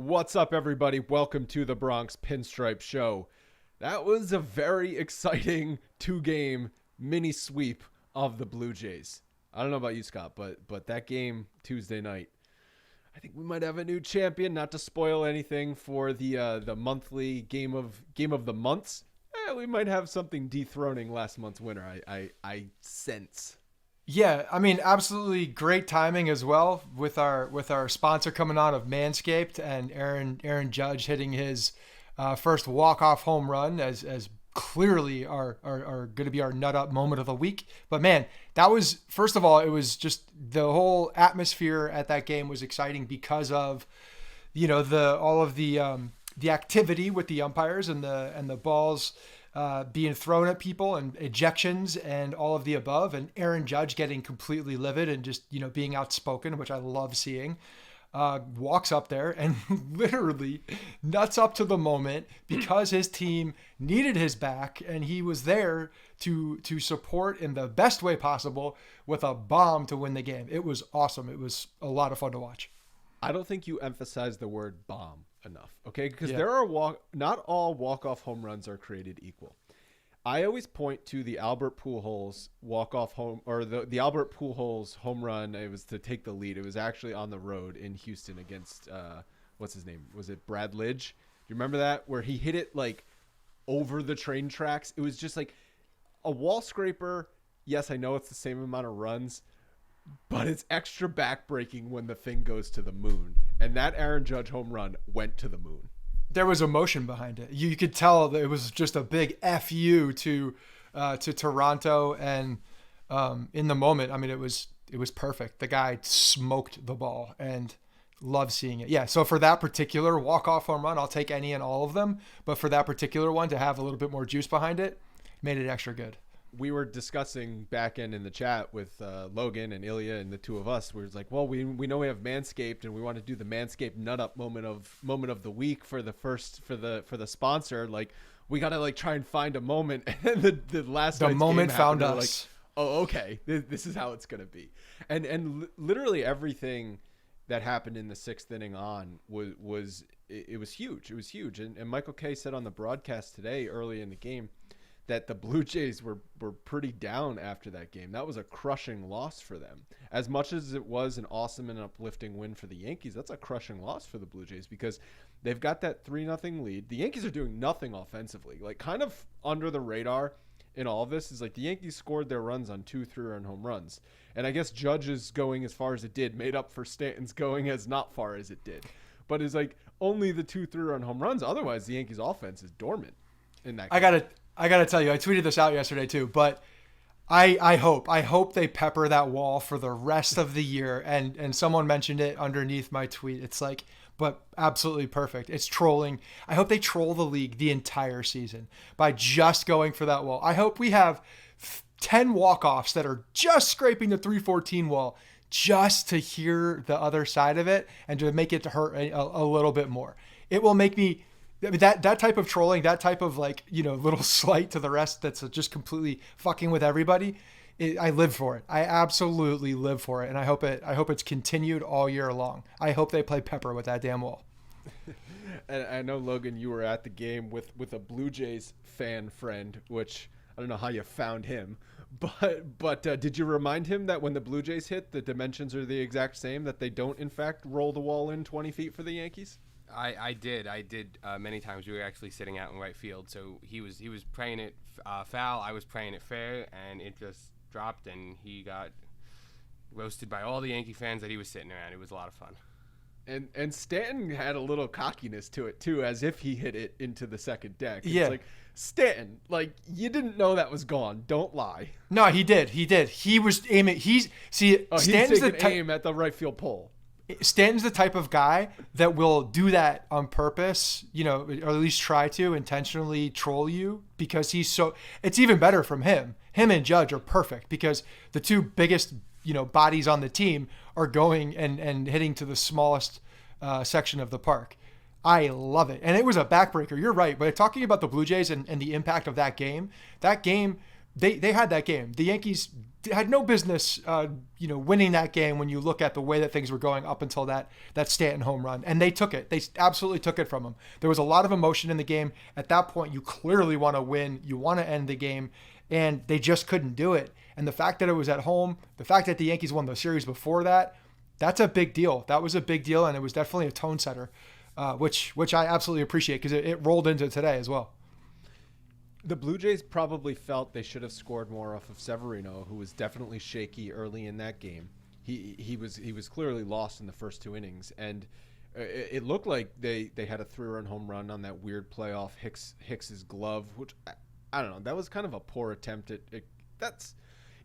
What's up, everybody? Welcome to the Bronx Pinstripes show. That was a very exciting two-game mini sweep of the Blue Jays. I don't know about you, Scott, but that game Tuesday night, I think we might have a new champion. Not to spoil anything for the monthly game of the months. We might have something dethroning last month's winner. I sense. Yeah, I mean, absolutely great timing as well with our sponsor coming on of Manscaped and Aaron Judge hitting his first walk-off home run as clearly are going to be our nut up moment of the week. But man, that was, first of all, it was just the whole atmosphere at that game was exciting because of, all of the activity with the umpires and the balls being thrown at people and ejections and all of the above, and Aaron Judge getting completely livid and just, being outspoken, which I love seeing, walks up there and literally nuts up to the moment because his team needed his back and he was there to support in the best way possible with a bomb to win the game. It was awesome. It was a lot of fun to watch. I don't think you emphasize the word bomb enough, okay? Because there are not all walk-off home runs are created equal. I always point to the Albert Pujols walk-off home, or the Albert Pujols home run. It was to take the lead. It was actually on the road in Houston against what's his name? Was it Brad Lidge? Do you remember that? Where he hit it like over the train tracks. It was just like a wall scraper. Yes, I know it's the same amount of runs, but it's extra backbreaking when the thing goes to the moon. And that Aaron Judge home run went to the moon. There was emotion behind it. You could tell that it was just a big FU to Toronto. And in the moment, I mean, it was perfect. The guy smoked the ball and loved seeing it. Yeah, so for that particular walk-off home run, I'll take any and all of them. But for that particular one, to have a little bit more juice behind it, made it extra good. We were discussing back in the chat with Logan and Ilya and the two of us. We were like, well, we know we have Manscaped and we want to do the Manscaped nut up moment of the week for the sponsor. Like, we got to like try and find a moment. And the moment found us. Like, oh, okay. This is how it's going to be. And literally everything that happened in the sixth inning on was huge. It was huge. And Michael Kay said on the broadcast today early in the game that the Blue Jays were pretty down after that game. That was a crushing loss for them. As much as it was an awesome and uplifting win for the Yankees, that's a crushing loss for the Blue Jays because they've got that 3-0 lead. The Yankees are doing nothing offensively. Like, kind of under the radar in all of this is like the Yankees scored their runs on 2 3-run home runs. And I guess Judge's going as far as it did made up for Stanton's going as not far as it did. But it's like only the 2 3-run home runs. Otherwise, the Yankees offense is dormant in that game. I got to tell you, I tweeted this out yesterday too, but I hope they pepper that wall for the rest of the year. And someone mentioned it underneath my tweet. It's like, but absolutely perfect. It's trolling. I hope they troll the league the entire season by just going for that wall. I hope we have 10 walk-offs that are just scraping the 314 wall just to hear the other side of it and to make it to hurt a little bit more. It will make me... That type of trolling, that type of little slight to the rest that's just completely fucking with everybody, I live for it. I absolutely live for it, and I hope it's continued all year long. I hope they play pepper with that damn wall. And I know, Logan, you were at the game with a Blue Jays fan friend, which I don't know how you found him, but did you remind him that when the Blue Jays hit, the dimensions are the exact same, that they don't in fact roll the wall in 20 feet for the Yankees? I did many times. We were actually sitting out in right field, so he was praying it foul. I was praying it fair, and it just dropped, and he got roasted by all the Yankee fans that he was sitting around. It was a lot of fun. And Stanton had a little cockiness to it too, as if he hit it into the second deck. It's yeah. Like, Stanton, like, you didn't know that was gone. Don't lie. No, he did. He was aiming. Stanton's taking aim at the right field pole. Stanton's the type of guy that will do that on purpose, or at least try to intentionally troll you because it's even better from him. Him and Judge are perfect because the two biggest, bodies on the team are going and hitting to the smallest section of the park. I love it. And it was a backbreaker. You're right. But talking about the Blue Jays and the impact of that game, they had that game. The Yankees had no business, winning that game when you look at the way that things were going up until that Stanton home run. And they took it. They absolutely took it from him. There was a lot of emotion in the game. At that point, you clearly want to win. You want to end the game. And they just couldn't do it. And the fact that it was at home, the fact that the Yankees won the series before that, that's a big deal. That was a big deal, and it was definitely a tone setter, which I absolutely appreciate because it rolled into today as well. The Blue Jays probably felt they should have scored more off of Severino, who was definitely shaky early in that game. He was clearly lost in the first 2 innings, and it looked like they had a 3-run home run on that weird play off Hicks's glove, which I don't know. That was kind of a poor attempt at it.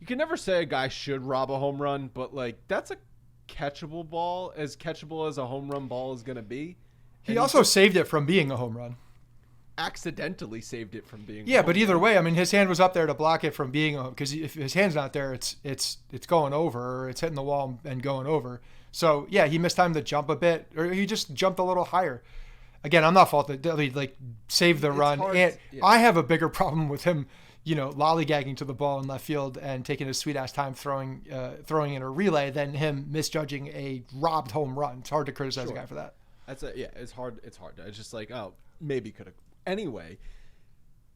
You can never say a guy should rob a home run, but like that's a catchable ball, as catchable as a home run ball is going to be. He also saved it from being a home run. Accidentally saved it from being. Yeah, but either way, I mean, his hand was up there to block it from being, because if his hand's not there, it's going over, or it's hitting the wall and going over. So yeah, he missed time to jump a bit, or he just jumped a little higher. Again, I'm not faulted. He like saved the run, and yeah. I have a bigger problem with him, lollygagging to the ball in left field and taking his sweet ass time throwing in a relay than him misjudging a robbed home run. It's hard to criticize a guy for that. It's hard. It's just like, maybe could have. Anyway,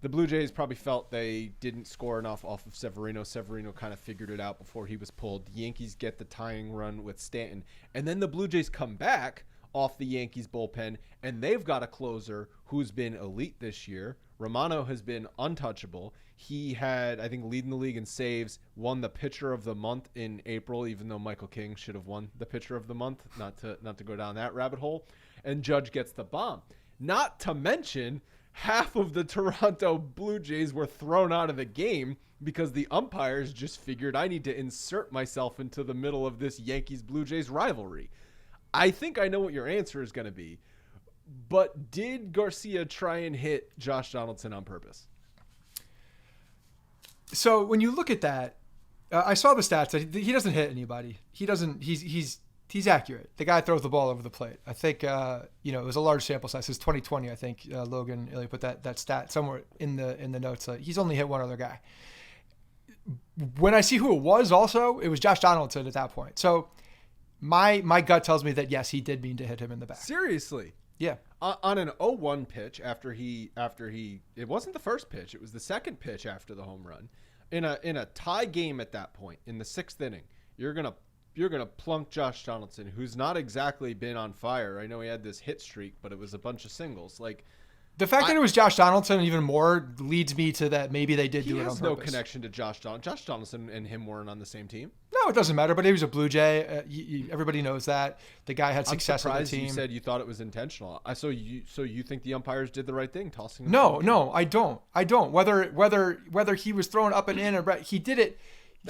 the Blue Jays probably felt they didn't score enough off of Severino. Severino kind of figured it out before he was pulled. The Yankees get the tying run with Stanton, and then the Blue Jays come back off the Yankees bullpen, and they've got a closer who's been elite this year. Romano has been untouchable. He had, I think, leading the league in saves, won the pitcher of the month in April, even though Michael King should have won the pitcher of the month, not to go down that rabbit hole. And Judge gets the bomb. Not to mention, half of the Toronto Blue Jays were thrown out of the game because the umpires just figured, I need to insert myself into the middle of this Yankees-Blue Jays rivalry. I think I know what your answer is going to be, but did Garcia try and hit Josh Donaldson on purpose? So when you look at that, I saw the stats. He doesn't hit anybody. He doesn't. He's accurate. The guy throws the ball over the plate. I think it was a large sample size. It's 2020. I think Logan Illy put that stat somewhere in the notes. He's only hit one other guy. When I see who it was, also it was Josh Donaldson at that point. So my gut tells me that yes, he did mean to hit him in the back. Seriously. Yeah. On an 0-1 pitch after he it wasn't the first pitch, it was the second pitch after the home run. In a tie game at that point, in the 6th inning, you're gonna plunk Josh Donaldson, who's not exactly been on fire. I know he had this hit streak, but it was a bunch of singles. Like the fact that it was Josh Donaldson even more leads me to that maybe they did do it on purpose. He has no connection to Josh Donaldson. Josh Donaldson and him weren't on the same team. No, it doesn't matter. But he was a Blue Jay. Everybody knows that. The guy had success on the team. You said you thought it was intentional. So you think the umpires did the right thing, tossing him? No, I don't. Whether he was thrown up and in or he did it.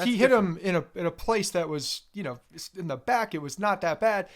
He hit him in a place that was in the back. It was not that bad.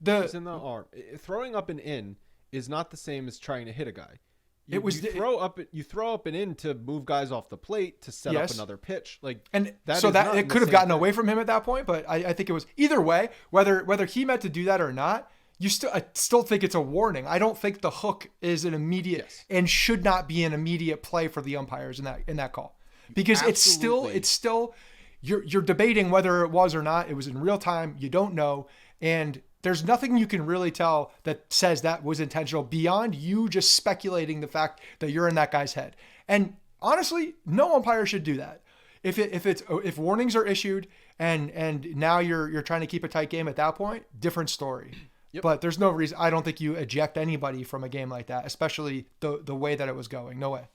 It's in the arm. Throwing up and in is not the same as trying to hit a guy. You throw up and in to move guys off the plate to set up another pitch. It could have gotten away from him at that point, but I think it was either way, whether he meant to do that or not, I still think it's a warning. I don't think the hook is an immediate and should not be an immediate play for the umpires in that call. Because it's still you're debating whether it was or not. It was in real time. You don't know. And there's nothing you can really tell that says that was intentional beyond you just speculating the fact that you're in that guy's head. And honestly, no umpire should do that. If warnings are issued and now you're trying to keep a tight game at that point, different story. Yep. But there's no reason. I don't think you eject anybody from a game like that, especially the way that it was going. No way.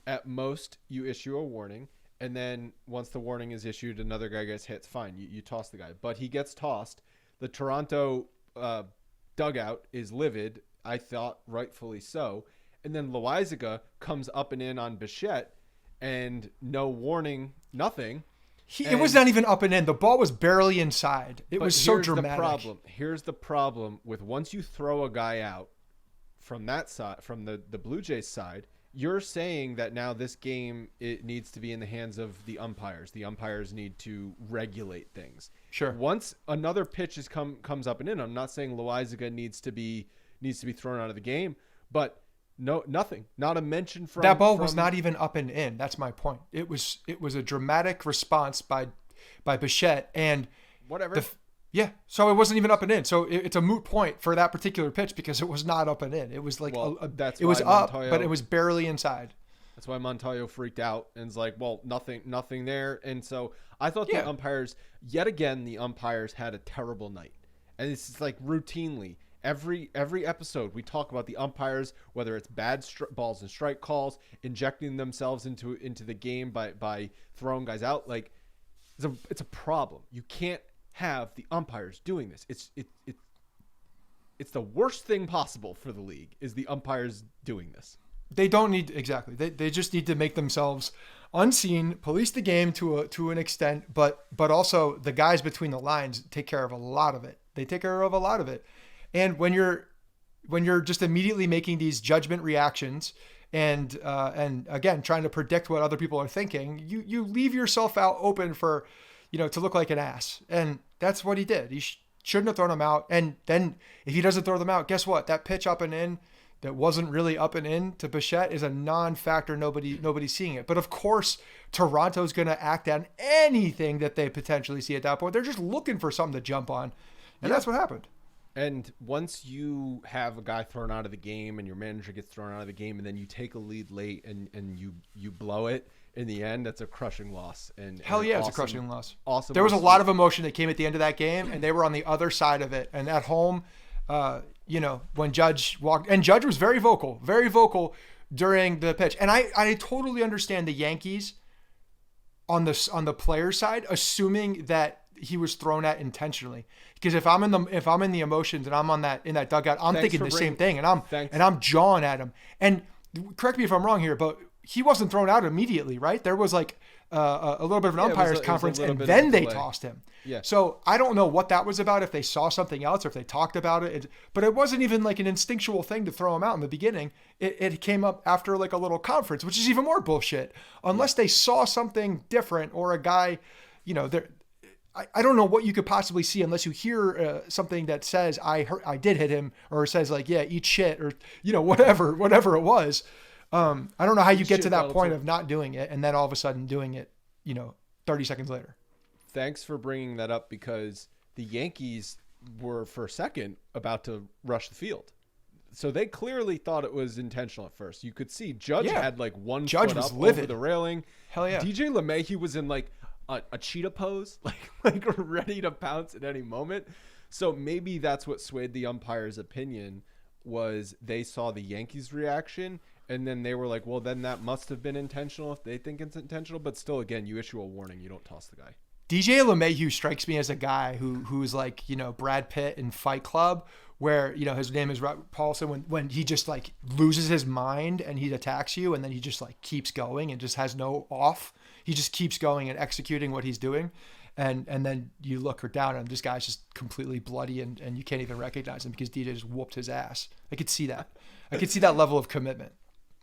At most, you issue a warning, and then once the warning is issued, another guy gets hit. Fine, you toss the guy, but he gets tossed. The Toronto dugout is livid, I thought rightfully so. And then Loaizaga comes up and in on Bichette, and no warning, nothing. It was not even up and in. The ball was barely inside. It was so dramatic. Here's the problem with once you throw a guy out from that side, from the Blue Jays side, you're saying that now this game, it needs to be in the hands of the umpires. The umpires need to regulate things. Sure. Once another pitch comes up and in, I'm not saying Loaizaga needs to be thrown out of the game, but nothing. Not a mention from that ball was not even up and in. That's my point. It was a dramatic response by Bichette, and Whatever. yeah, so it wasn't even up and in. So it's a moot point for that particular pitch because it was not up and in. It was like it was up, but it was barely inside. That's why Montoya freaked out and was like, well, nothing there. And so I thought the umpires, yet again, the umpires had a terrible night. And it's just like routinely, every episode we talk about the umpires, whether it's bad balls and strike calls, injecting themselves into the game by throwing guys out. Like, it's a problem. You can't have the umpires doing this. It's the worst thing possible for the league is the umpires doing this. They don't need exactly. They just need to make themselves unseen, police the game to an extent, but also the guys between the lines take care of a lot of it. They take care of a lot of it. And when you're just immediately making these judgment reactions and again trying to predict what other people are thinking, you leave yourself out open for to look like an ass. And that's what he did. He shouldn't have thrown them out. And then if he doesn't throw them out, guess what? That pitch up and in that wasn't really up and in to Bichette is a non-factor. Nobody's seeing it. But of course, Toronto's going to act on anything that they potentially see at that point. They're just looking for something to jump on. And that's what happened. And once you have a guy thrown out of the game and your manager gets thrown out of the game and then you take a lead late and you blow it, in the end, that's a crushing loss. Hell yeah, it's a crushing loss. Awesome. There was a lot of emotion that came at the end of that game, and they were on the other side of it. And at home, when Judge walked, and Judge was very vocal during the pitch. And I totally understand the Yankees on the player side, assuming that he was thrown at intentionally. Because if I'm in the emotions and I'm in that dugout, I'm thinking the same thing, and I'm jawing at him. And correct me if I'm wrong here, but he wasn't thrown out immediately, right? There was like a little bit of an umpires conference, and then they tossed him. Yeah. So I don't know what that was about, if they saw something else or if they talked about it. But it wasn't even like an instinctual thing to throw him out in the beginning. It came up after like a little conference, which is even more bullshit. Unless they saw something different or a guy, I don't know what you could possibly see unless you hear something that says I did hit him, or says like, yeah, eat shit, or whatever it was. I don't know how you get to that point of not doing it and then all of a sudden doing it 30 seconds later. Thanks for bringing that up, because the Yankees were for a second about to rush the field. So they clearly thought it was intentional at first. You could see Judge had like one foot up over the railing. Hell yeah. DJ LeMahieu was in like a cheetah pose, like ready to pounce at any moment. So maybe that's what swayed the umpire's opinion, was they saw the Yankees' reaction, and then they were like, well, then that must have been intentional if they think it's intentional. But still, again, you issue a warning. You don't toss the guy. DJ LeMahieu strikes me as a guy who's like, Brad Pitt in Fight Club, where, his name is Robert Paulson, when he just like loses his mind and he attacks you, and then he just like keeps going and just has no off. He just keeps going and executing what he's doing. And then you look her down and this guy's just completely bloody and you can't even recognize him because DJ just whooped his ass. I could see that. I could see that level of commitment.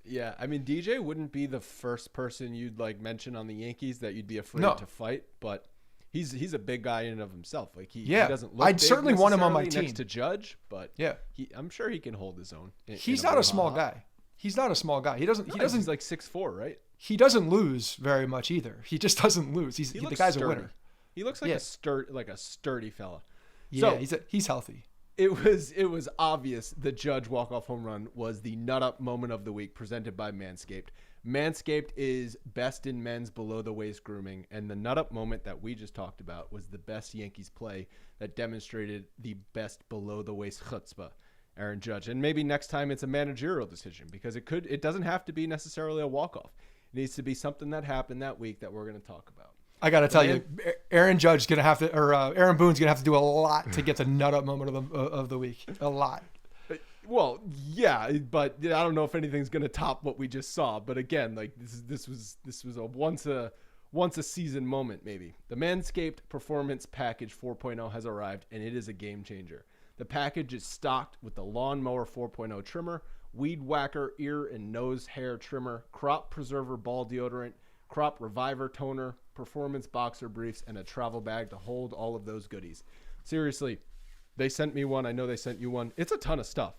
Yeah, I mean, DJ wouldn't be the first person you'd like mention on the Yankees that you'd be afraid to fight, but he's a big guy in and of himself. Like he doesn't look. I'd certainly want him on my team next to Judge, but yeah, I'm sure he can hold his own. He's not a small guy. He's not a small guy. He doesn't. He's like 6'4", right? He doesn't lose very much either. He just doesn't lose. The guy's sturdy. A winner. He looks like a sturdy fella. Yeah, so, he's healthy. It was obvious the Judge walk-off home run was the nut-up moment of the week, presented by Manscaped. Manscaped is best in men's below-the-waist grooming, and the nut-up moment that we just talked about was the best Yankees play that demonstrated the best below-the-waist chutzpah, Aaron Judge. And maybe next time it's a managerial decision, because it doesn't have to be necessarily a walk-off. It needs to be something that happened that week that we're going to talk about. I got to tell you, Aaron Boone's going to have to do a lot to get the nut up moment of the week. A lot. Well, yeah, but I don't know if anything's going to top what we just saw. But again, like this was a once a season moment, maybe. The Manscaped Performance Package 4.0 has arrived, and it is a game changer. The package is stocked with the Lawnmower 4.0 trimmer, Weed Whacker ear and nose hair trimmer, Crop Preserver ball deodorant, Crop Reviver toner, performance boxer briefs, and a travel bag to hold all of those goodies. Seriously, they sent me one. I know they sent you one. It's a ton of stuff.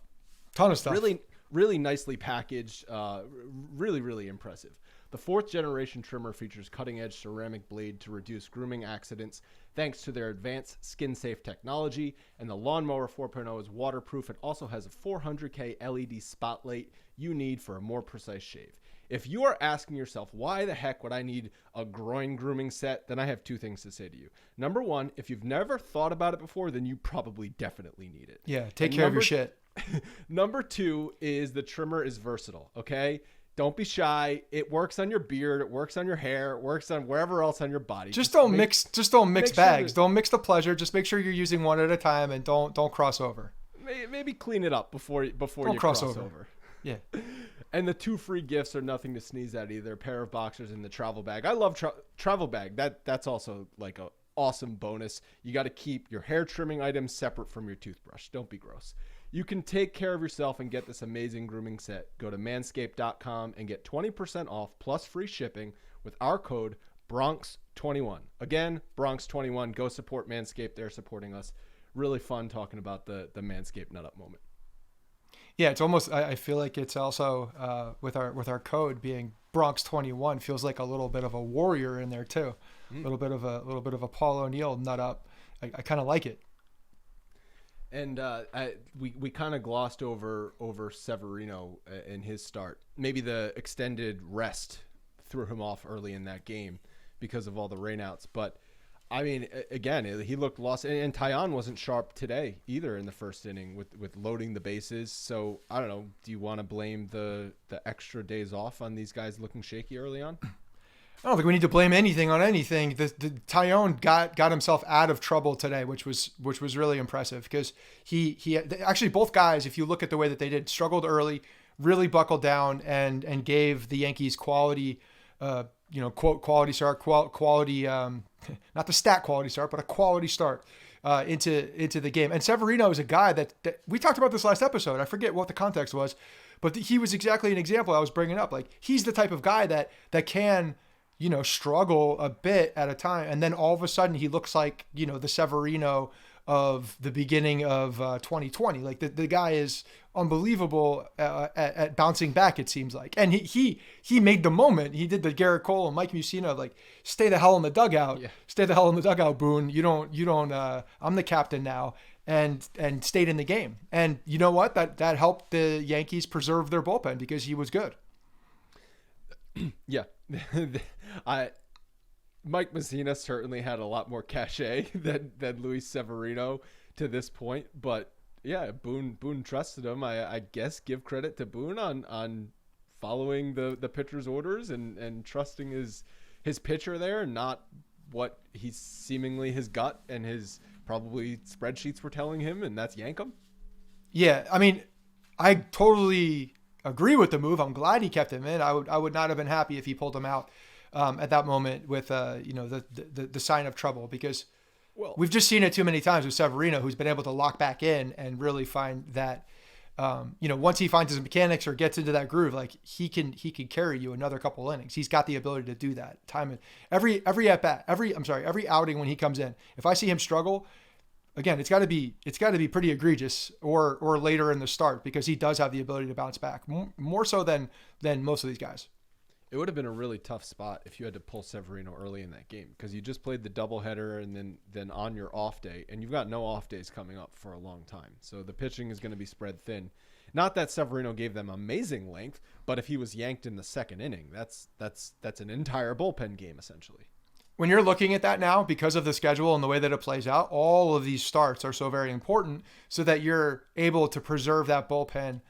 Ton of stuff. Really, really nicely packaged, really, really impressive. The 4th generation trimmer features cutting-edge ceramic blade to reduce grooming accidents thanks to their advanced skin-safe technology, and the Lawnmower 4.0 is waterproof and also has a 400K LED spotlight you need for a more precise shave. If you are asking yourself, why the heck would I need a groin grooming set, then I have 2 things to say to you. Number 1, if you've never thought about it before, then you probably definitely need it. Yeah, take care of your shit. Number 2 is the trimmer is versatile, okay? Don't be shy. It works on your beard. It works on your hair. It works on wherever else on your body. Just don't mix bags. Sure don't mix the pleasure. Just make sure you're using one at a time and don't cross over. Maybe clean it up before you cross over. Yeah. And the 2 free gifts are nothing to sneeze at either. A pair of boxers and the travel bag. I love travel bag. That's also like a awesome bonus. You got to keep your hair trimming items separate from your toothbrush. Don't be gross. You can take care of yourself and get this amazing grooming set. Go to manscaped.com and get 20% off plus free shipping with our code Bronx21. Again, Bronx21. Go support Manscaped. They're supporting us. Really fun talking about the Manscaped nut up moment. Yeah, it's almost. I feel like it's also with our code being Bronx21 feels like a little bit of a warrior in there too. A little bit of a Paul O'Neill nut up. I kind of like it. And we kind of glossed over Severino in his start. Maybe the extended rest threw him off early in that game because of all the rainouts. But, I mean, again, he looked lost. And Taillon wasn't sharp today either in the first inning with loading the bases. So, I don't know. Do you want to blame the extra days off on these guys looking shaky early on? I don't think we need to blame anything on anything. The Taillon got himself out of trouble today, which was really impressive because he actually both guys, if you look at the way that they did, struggled early, really buckled down and gave the Yankees quality, quality start, quality, not the stat quality start, but a quality start into the game. And Severino is a guy that we talked about this last episode. I forget what the context was, but he was exactly an example I was bringing up. Like he's the type of guy that can struggle a bit at a time. And then all of a sudden he looks like, the Severino of the beginning of 2020. Like the guy is unbelievable at bouncing back, it seems like. And he made the moment. He did the Garrett Cole and Mike Mussina, like, stay the hell in the dugout. Yeah. Stay the hell in the dugout, Boone. You don't, I'm the captain now. And stayed in the game. And you know what? That helped the Yankees preserve their bullpen because he was good. Yeah. Mike Mussina certainly had a lot more cachet than Luis Severino to this point, but yeah, Boone trusted him. I guess give credit to Boone on following the pitcher's orders and trusting his pitcher there, and not what he's seemingly his gut and his probably spreadsheets were telling him, and that's yank him. Yeah, I mean, I totally agree with the move. I'm glad he kept him in. I would not have been happy if he pulled him out at that moment with the sign of trouble, because we've just seen it too many times with Severino, who's been able to lock back in and really find that once he finds his mechanics or gets into that groove, like he can carry you another couple innings. He's got the ability to do that. Every at bat, every outing when he comes in, if I see him struggle, again, it's got to be pretty egregious or later in the start, because he does have the ability to bounce back more so than most of these guys. It would have been a really tough spot if you had to pull Severino early in that game, because you just played the doubleheader and then on your off day, and you've got no off days coming up for a long time. So the pitching is going to be spread thin. Not that Severino gave them amazing length, but if he was yanked in the second inning, that's an entire bullpen game essentially. When you're looking at that now, because of the schedule and the way that it plays out, all of these starts are so very important so that you're able to preserve that bullpen,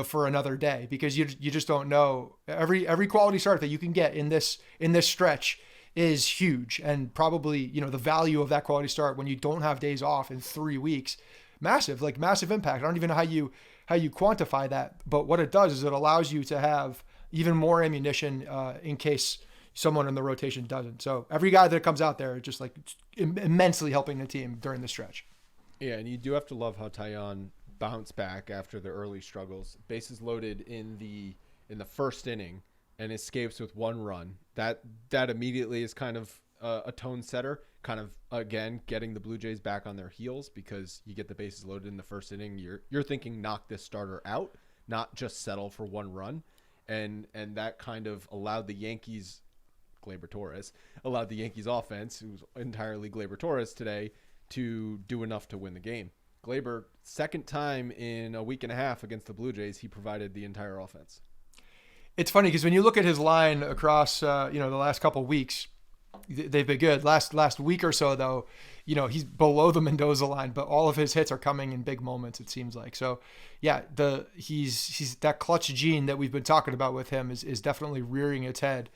for another day, because you just don't know. Every quality start that you can get in this stretch is huge, and probably, the value of that quality start when you don't have days off in 3 weeks, massive impact. I don't even know how you quantify that, but what it does is it allows you to have even more ammunition in case someone in the rotation doesn't. So every guy that comes out there is just like immensely helping the team during the stretch. Yeah, and you do have to love how Taillon bounced back after the early struggles. Bases loaded in the first inning and escapes with 1 run. That immediately is kind of a tone setter, kind of again getting the Blue Jays back on their heels, because you get the bases loaded in the first inning. You're thinking knock this starter out, not just settle for one run. And that kind of allowed the Yankees, allowed the Yankees offense, who's entirely Gleyber Torres today, to do enough to win the game. Gleyber, second time in a week and a half against the Blue Jays, he provided the entire offense. It's funny because when you look at his line across, the last couple of weeks, they've been good. Last week or so, though, he's below the Mendoza line, but all of his hits are coming in big moments, it seems like. So, yeah, he's that clutch gene that we've been talking about with him is definitely rearing its head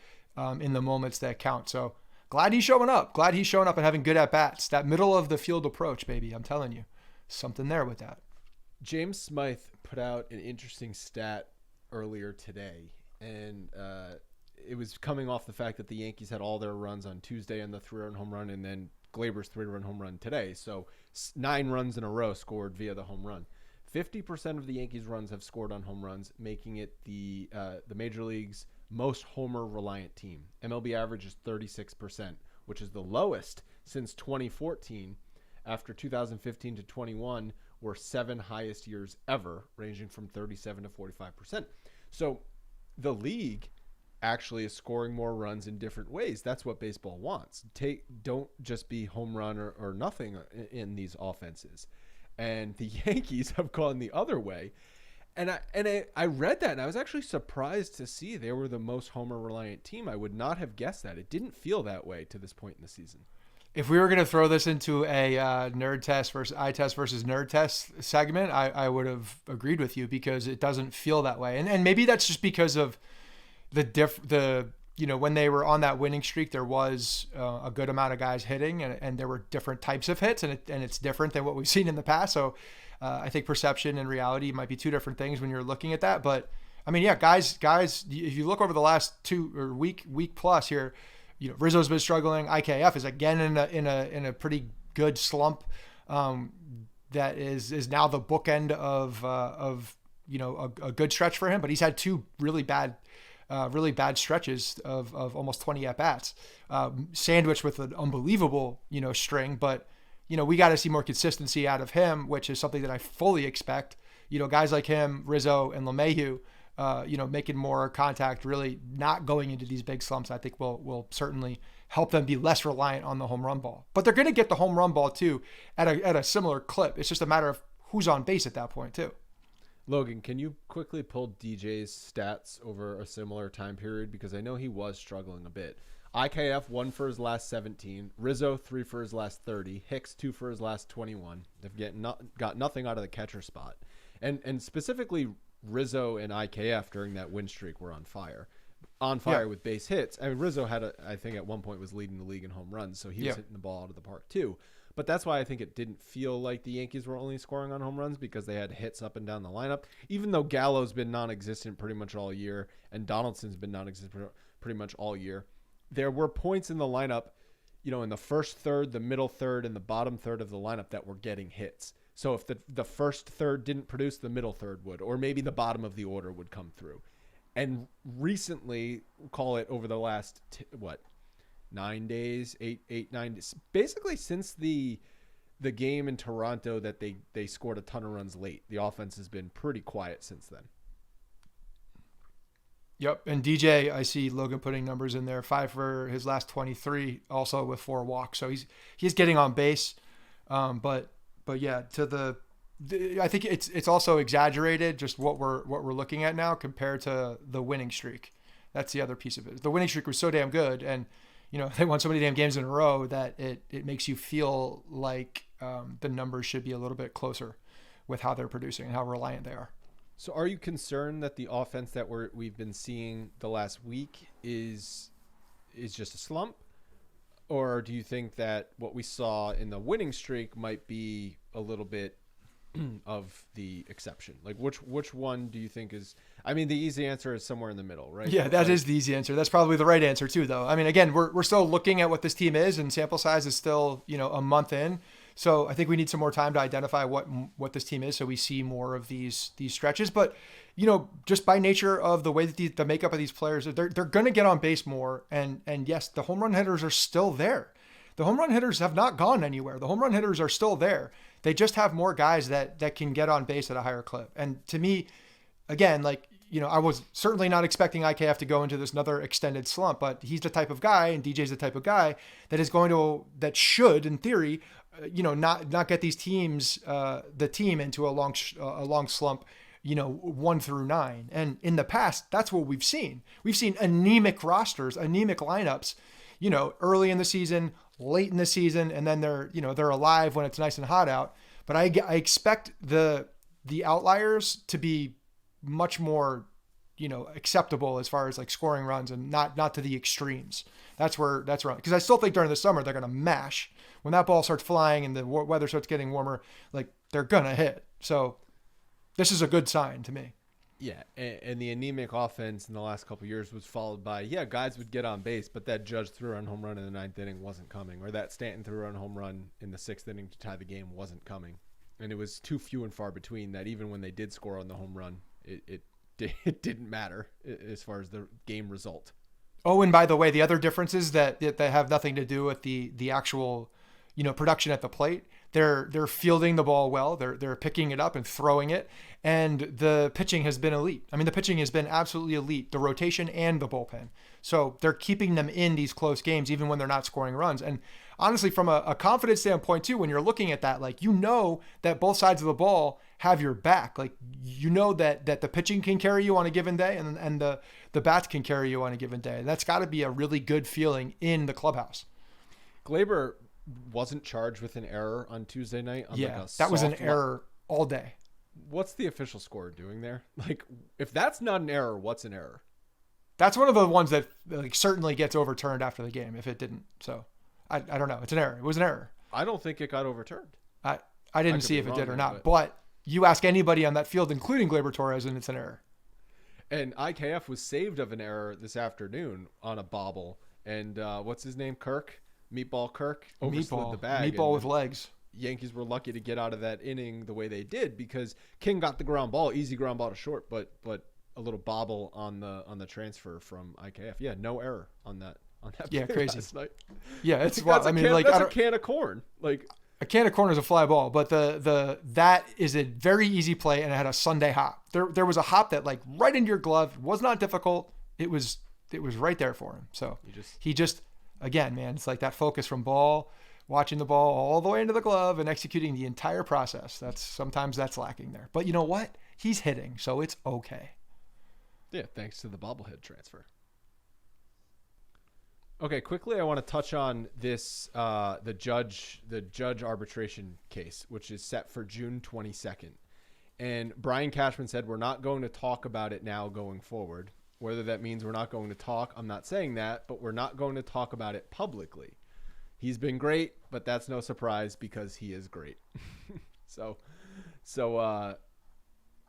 in the moments that count. So glad he's showing up. Glad he's showing up and having good at-bats. That middle of the field approach, baby, I'm telling you. Something there with that. James Smythe put out an interesting stat earlier today, and it was coming off the fact that the Yankees had all their runs on Tuesday and the 3-run home run, and then Gleyber's 3-run home run today. So 9 runs in a row scored via the home run. 50% of the Yankees' runs have scored on home runs, making it the Major League's most homer-reliant team. MLB average is 36%, which is the lowest since 2014. After 2015 to 21 were 7 highest years ever, ranging from 37 to 45%. So the league actually is scoring more runs in different ways. That's what baseball wants. Don't just be home run or nothing in these offenses. And the Yankees have gone the other way. And I read that, and I was actually surprised to see they were the most homer-reliant team. I would not have guessed that. It didn't feel that way to this point in the season. If we were going to throw this into a nerd test versus eye test versus nerd test segment, I would have agreed with you because it doesn't feel that way. And maybe that's just because of when they were on that winning streak, there was a good amount of guys hitting and there were different types of hits and it's different than what we've seen in the past. So I think perception and reality might be two different things when you're looking at that. But I mean, yeah, guys, if you look over the last week plus here, Rizzo's been struggling. IKF is again in a pretty good slump. That is now the bookend of a good stretch for him. But he's had 2 really bad stretches of almost 20 at bats, sandwiched with an unbelievable string. But we got to see more consistency out of him, which is something that I fully expect. Guys like him, Rizzo, and LeMahieu. Making more contact, really not going into these big slumps, I think will certainly help them be less reliant on the home run ball. But they're going to get the home run ball too at a similar clip. It's just a matter of who's on base at that point too. Logan, can you quickly pull DJ's stats over a similar time period? Because I know he was struggling a bit. IKF 1 for his last 17, Rizzo 3 for his last 30, Hicks 2 for his last 21. They've got nothing out of the catcher spot. And specifically Rizzo and IKF during that win streak were on fire with base hits. I mean, Rizzo I think at one point was leading the league in home runs, so he was hitting the ball out of the park too. But that's why I think it didn't feel like the Yankees were only scoring on home runs because they had hits up and down the lineup. Even though Gallo's been non-existent pretty much all year and Donaldson's been non-existent pretty much all year, there were points in the lineup, in the first third, the middle third, and the bottom third of the lineup that were getting hits. So if the first third didn't produce, the middle third would, or maybe the bottom of the order would come through. And recently, call it over the last, 9 days, 9 days, basically since the game in Toronto that they scored a ton of runs late, the offense has been pretty quiet since then. Yep. And DJ, I see Logan putting numbers in there, 5 for his last 23, also with 4 walks. So he's getting on base. But yeah, I think it's also exaggerated just what we're looking at now compared to the winning streak. That's the other piece of it. The winning streak was so damn good, and they won so many damn games in a row that it makes you feel like the numbers should be a little bit closer with how they're producing and how reliant they are. So, are you concerned that the offense that we've been seeing the last week is just a slump? Or do you think that what we saw in the winning streak might be a little bit of the exception? Like which one do you think is, I mean, the easy answer is somewhere in the middle, right? Yeah, that is the easy answer. That's probably the right answer too, though. I mean, again, we're still looking at what this team is and sample size is still, a month in. So I think we need some more time to identify what this team is so we see more of these stretches. But, just by nature of the way that the makeup of these players, they're going to get on base more. And yes, the home run hitters are still there. The home run hitters have not gone anywhere. The home run hitters are still there. They just have more guys that can get on base at a higher clip. And to me, again, like, I was certainly not expecting IKF to go into this another extended slump, but he's the type of guy, and DJ's the type of guy that should, in theory, not get these teams, the team into a long slump, 1 through 9. And in the past, that's what we've seen. We've seen anemic rosters, anemic lineups, early in the season, late in the season, and then they're alive when it's nice and hot out. But I expect the outliers to be much more, acceptable as far as like scoring runs, and not to the extremes. That's where, because I still think during the summer they're going to mash when that ball starts flying and the weather starts getting warmer. Like, they're going to hit. So this is a good sign to me. Yeah, and the anemic offense in the last couple of years was followed by, guys would get on base, but that Judge three-run home run in the 9th inning wasn't coming, or that Stanton three-run home run in the 6th inning to tie the game wasn't coming. And it was too few and far between that even when they did score on the home run, it didn't matter as far as the game result. Oh, and by the way, the other differences that have nothing to do with the actual, production at the plate. They're fielding the ball well. They're picking it up and throwing it, and the pitching has been elite. I mean, the pitching has been absolutely elite, the rotation and the bullpen. So they're keeping them in these close games, even when they're not scoring runs. And honestly, from a confidence standpoint too, when you're looking at that, like, that both sides of the ball have your back. Like, that the pitching can carry you on a given day, and the bats can carry you on a given day. And that's got to be a really good feeling in the clubhouse. Gleyber wasn't charged with an error on Tuesday night. That was an error all day. What's the official score doing there? Like, if that's not an error, what's an error? That's one of the ones that like certainly gets overturned after the game if it didn't. So I don't know. It's an error. It was an error. I don't think it got overturned. I didn't see if it did or not. But you ask anybody on that field, including Gleyber Torres, and it's an error. And IKF was saved of an error this afternoon on a bobble. And what's his name? Meatball Kirk overslid the bag. Meatball with legs. Yankees were lucky to get out of that inning the way they did because King got the ground ball, easy ground ball to short, but a little bobble on the transfer from IKF. Yeah, no error on that. Yeah, crazy. Last night. Yeah, it's that's a can of corn. Like, a can of corn is a fly ball, but that is a very easy play, and it had a Sunday hop. There was a hop that, like, right into your glove, was not difficult. It was right there for him. So he just again, man, it's like that focus from watching the ball all the way into the glove and executing the entire process. Sometimes that's lacking there. But you know what? He's hitting, so it's okay. Yeah, thanks to the bobblehead transfer. Okay, quickly, I want to touch on this the judge arbitration case, which is set for June 22nd. And Brian Cashman said we're not going to talk about it now going forward. Whether that means we're not going to talk, I'm not saying that, but we're not going to talk about it publicly. He's been great, but that's no surprise because he is great. So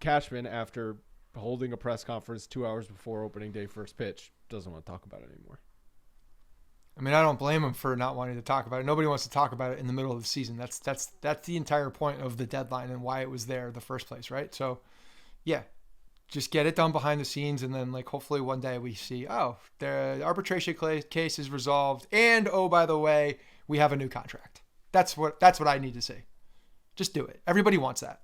Cashman, after holding a press conference 2 hours before opening day first pitch, doesn't want to talk about it anymore. I mean, I don't blame him for not wanting to talk about it. Nobody wants to talk about it in the middle of the season. That's the entire point of the deadline and why it was there in the first place, right? So, yeah, just get it done behind the scenes, and then, like, hopefully one day we see, the arbitration case is resolved, and by the way, we have a new contract. That's what I need to see. Just do it. Everybody wants that.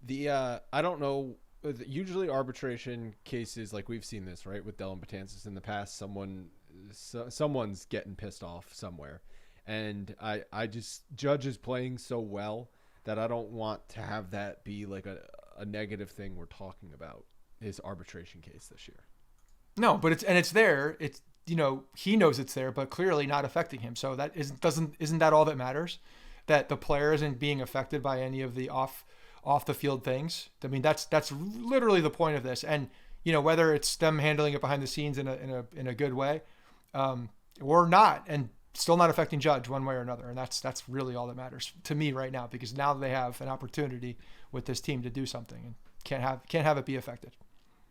I don't know. Usually arbitration cases, like, we've seen this, right, with Dellin Betances in the past. Someone's getting pissed off somewhere, and I just Judge is playing so well that I don't want to have that be like a negative thing we're talking about, his arbitration case this year. No, but it's there. It's, he knows it's there, but clearly not affecting him. So that isn't that all that matters? That the player isn't being affected by any of the off the field things. I mean, that's literally the point of this. And whether it's them handling it behind the scenes in a good way, or not, and still not affecting Judge one way or another. And that's really all that matters to me right now, because now they have an opportunity with this team to do something, and can't have it be affected.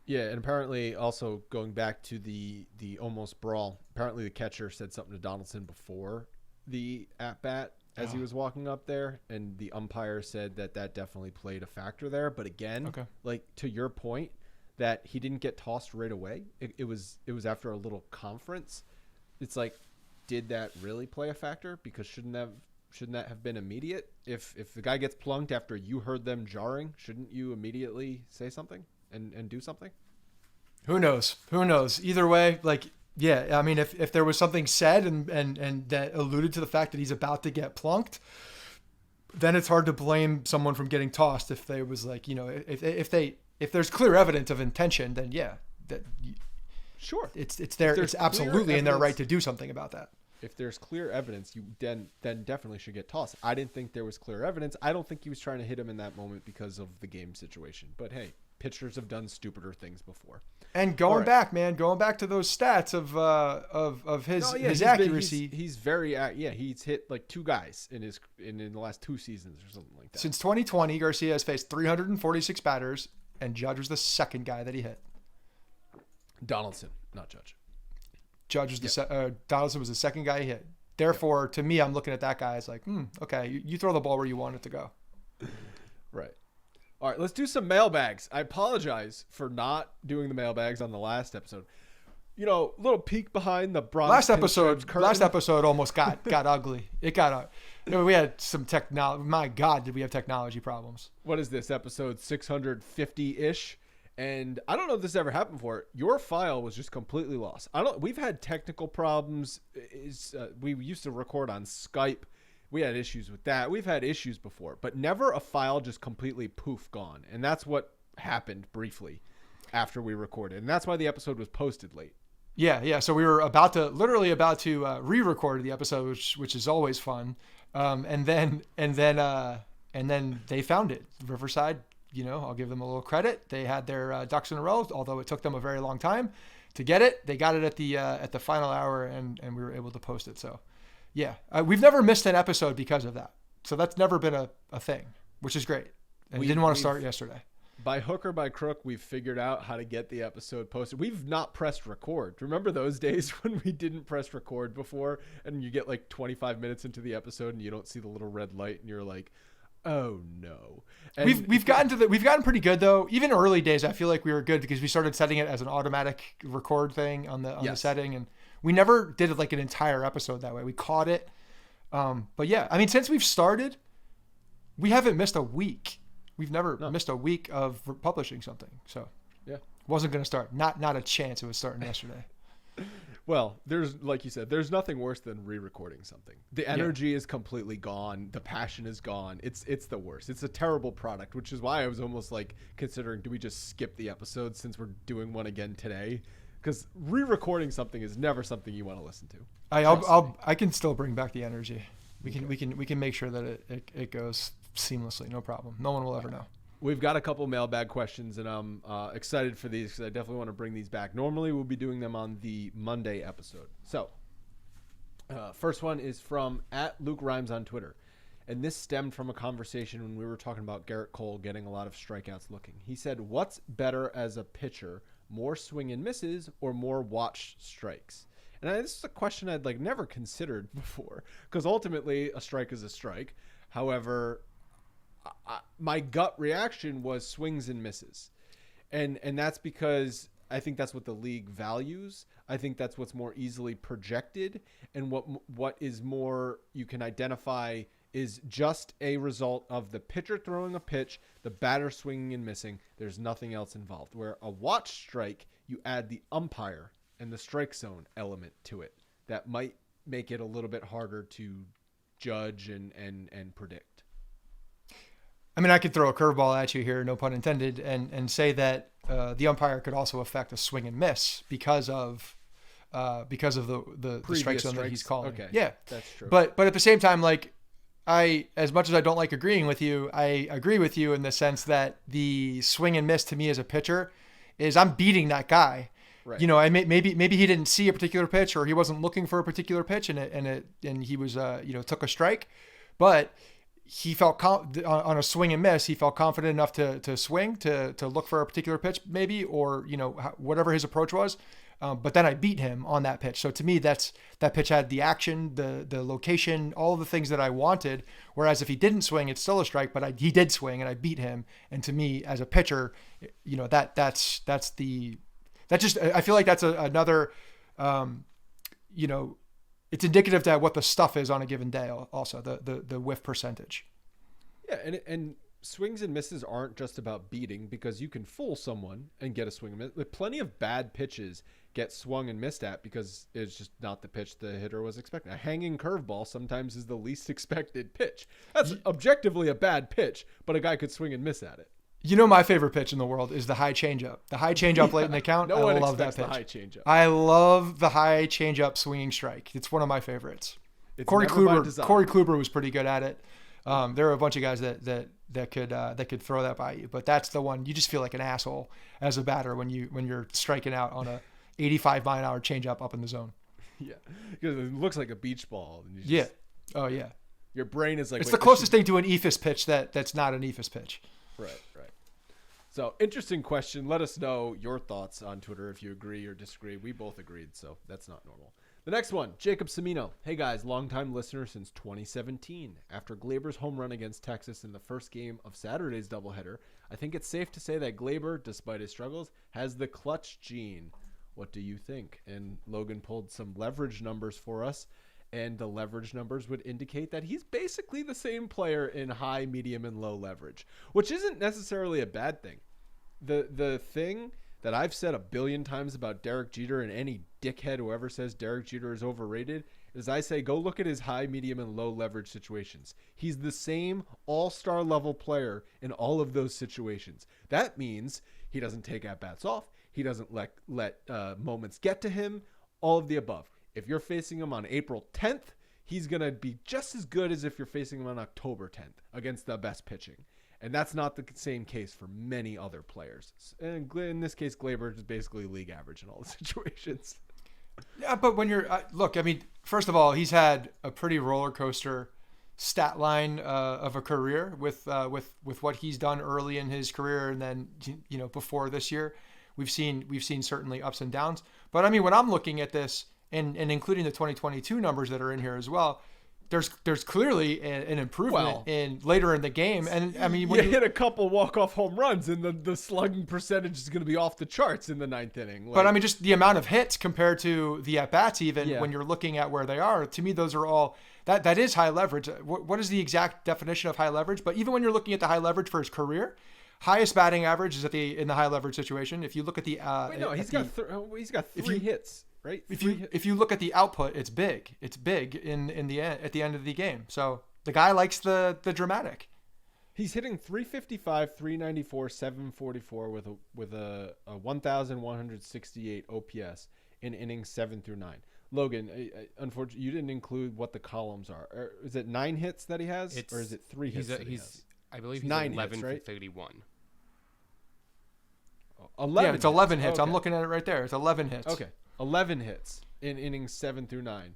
Yeah, and apparently also going back to the almost brawl, apparently the catcher said something to Donaldson before the at-bat as he was walking up there, and the umpire said that definitely played a factor there. But again, like, to your point, that he didn't get tossed right away. It was after a little conference. It's like, did that really play a factor? Because shouldn't that have been immediate? If the guy gets plunked after you heard them jarring, shouldn't you immediately say something? and do something? Who knows? Either way, like, yeah, I mean, if there was something said and that alluded to the fact that he's about to get plunked, then it's hard to blame someone from getting tossed. If there was like, if there's clear evidence of intention, then yeah, Sure, it's absolutely in their right to do something about that. If there's clear evidence, you then definitely should get tossed. I didn't think there was clear evidence. I don't think he was trying to hit him in that moment because of the game situation. But hey, pitchers have done stupider things before. And going back to those stats of his accuracy. He's very he's hit like 2 guys in the last 2 seasons or something like that. Since 2020, Garcia has faced 346 batters, and Judge was the second guy that he hit. Donaldson, not Judge. Judge was Donaldson was the second guy he hit. Therefore, to me, I'm looking at that guy as like, okay, you throw the ball where you want it to go. Right. All right, let's do some mailbags. I apologize for not doing the mailbags on the last episode. Little peek behind the Bronx Pinstripes last episode almost got ugly. It got we had some technology. My God, did we have technology problems? What is this, episode 650-ish? And I don't know if this ever happened before. Your file was just completely lost. We've had technical problems. We used to record on Skype. We had issues with that. We've had issues before, but never a file just completely poof gone. And that's what happened briefly after we recorded. And that's why the episode was posted late. Yeah. So we were literally about to re-record the episode, which is always fun. And then they found it. Riverside. I'll give them a little credit. They had their ducks in a row, although it took them a very long time to get it. They got it at the final hour, and we were able to post it. So, yeah, we've never missed an episode because of that. So that's never been a thing, which is great. And we didn't want to start yesterday. By hook or by crook, we've figured out how to get the episode posted. We've not pressed record. Remember those days when we didn't press record before, and you get like 25 minutes into the episode and you don't see the little red light, and you're like, oh no. And we've gotten pretty good though. Even early days, I feel like we were good because we started setting it as an automatic record thing on the setting, and we never did it like an entire episode that way. We caught it. But yeah, I mean, since we've started, we haven't missed a week. We've never missed a week of publishing something. So yeah, wasn't going to start. Not a chance it was starting yesterday. Well, like you said, there's nothing worse than re-recording something. The energy is completely gone. The passion is gone. It's the worst. It's a terrible product, which is why I was almost like considering, do we just skip the episode since we're doing one again today? Because re-recording something is never something you want to listen to. I can still bring back the energy. We can make sure that it goes seamlessly. No problem. No one will ever know. We've got a couple mailbag questions, and I'm excited for these because I definitely want to bring these back. Normally, we'll be doing them on the Monday episode. So, first one is from @LukeRhymes on Twitter. And this stemmed from a conversation when we were talking about Garrett Cole getting a lot of strikeouts looking. He said, what's better as a pitcher, more swing and misses or more watched strikes? And this is a question I'd never considered before because ultimately a strike is a strike. However, my gut reaction was swings and misses. And that's because I think that's what the league values. I think that's what's more easily projected. And what is more you can identify is just a result of the pitcher throwing a pitch, the batter swinging and missing. There's nothing else involved. Where a watch strike, you add the umpire and the strike zone element to it. That might make it a little bit harder to judge and predict. I mean, I could throw a curveball at you here, no pun intended, and say that the umpire could also affect a swing and miss because of the strike zone that he's calling. Okay. Yeah, that's true. But at the same time, as much as I don't like agreeing with you, I agree with you in the sense that the swing and miss to me as a pitcher is I'm beating that guy. Right. Maybe he didn't see a particular pitch or he wasn't looking for a particular pitch and he was took a strike, but he felt on a swing and miss. He felt confident enough to swing to look for a particular pitch maybe or whatever his approach was. But then I beat him on that pitch. So to me, that pitch had the action, the location, all the things that I wanted. Whereas if he didn't swing, it's still a strike. But he did swing, and I beat him. And to me, as a pitcher, I feel like that's another, it's indicative to what the stuff is on a given day. Also, the whiff percentage. Yeah, and swings and misses aren't just about beating, because you can fool someone and get a swing and miss. Like, plenty of bad pitches get swung and missed at because it's just not the pitch the hitter was expecting. A hanging curveball sometimes is the least expected pitch. That's objectively a bad pitch, but a guy could swing and miss at it. You know, my favorite pitch in the world is the high changeup. The high changeup late in the count. No one I love that expects pitch. the high changeup. I love the high changeup swinging strike. It's one of my favorites. It's Corey never by Kluber. design. Corey Kluber was pretty good at it. There are a bunch of guys that could throw that by you, but that's the one you just feel like an asshole as a batter when you're striking out on a 85-mile-an-hour changeup up in the zone. Yeah, because it looks like a beach ball. And Yeah. Oh yeah. Your brain is like, It's wait, the closest thing to an eephus pitch that's not an eephus pitch. Right. So, interesting question. Let us know your thoughts on Twitter if you agree or disagree. We both agreed, so that's not normal. The next one, Jacob Semino. Hey guys, longtime listener since 2017. After Gleyber's home run against Texas in the first game of Saturday's doubleheader, I think it's safe to say that Gleyber, despite his struggles, has the clutch gene. What do you think? And Logan pulled some leverage numbers for us, and the leverage numbers would indicate that he's basically the same player in high, medium, and low leverage, which isn't necessarily a bad thing. The thing that I've said a billion times about Derek Jeter, and any dickhead who ever says Derek Jeter is overrated, is I say go look at his high, medium, and low leverage situations. He's the same all-star level player in all of those situations. That means he doesn't take at-bats off. He doesn't let moments get to him, all of the above. If you're facing him on April 10th, he's going to be just as good as if you're facing him on October 10th against the best pitching. And that's not the same case for many other players. And in this case, Gleyber is basically league average in all the situations. Yeah, but when you're look, I mean, first of all, he's had a pretty roller coaster stat line of a career with what he's done early in his career, and then before this year, we've seen certainly ups and downs. But I mean, when I'm looking at this and including the 2022 numbers that are in here as well, there's clearly an improvement in later in the game. And I mean, when you hit a couple walk-off home runs, and the slugging percentage is going to be off the charts in the ninth inning. But I mean, just the amount of hits compared to the at-bats, even when you're looking at where they are, to me, those are all that is high leverage. What is the exact definition of high leverage? But even when you're looking at the high leverage for his career, highest batting average is in the high leverage situation. If you look at the he's got three hits. Right. If you look at the output, it's big. It's big in the end, at the end of the game. So the guy likes the dramatic. He's hitting 355, 394, 744 with a 1,168 OPS in innings 7 through 9. Logan, unfortunately, you didn't include what the columns are. Is it 9 hits that he has, or is it 3 hits? I believe he's 9 11 hits, right? for 31. 11. Yeah, it's 11 hits. Okay. I'm looking at it right there. It's 11 hits. Okay. 11 hits in innings 7 through 9,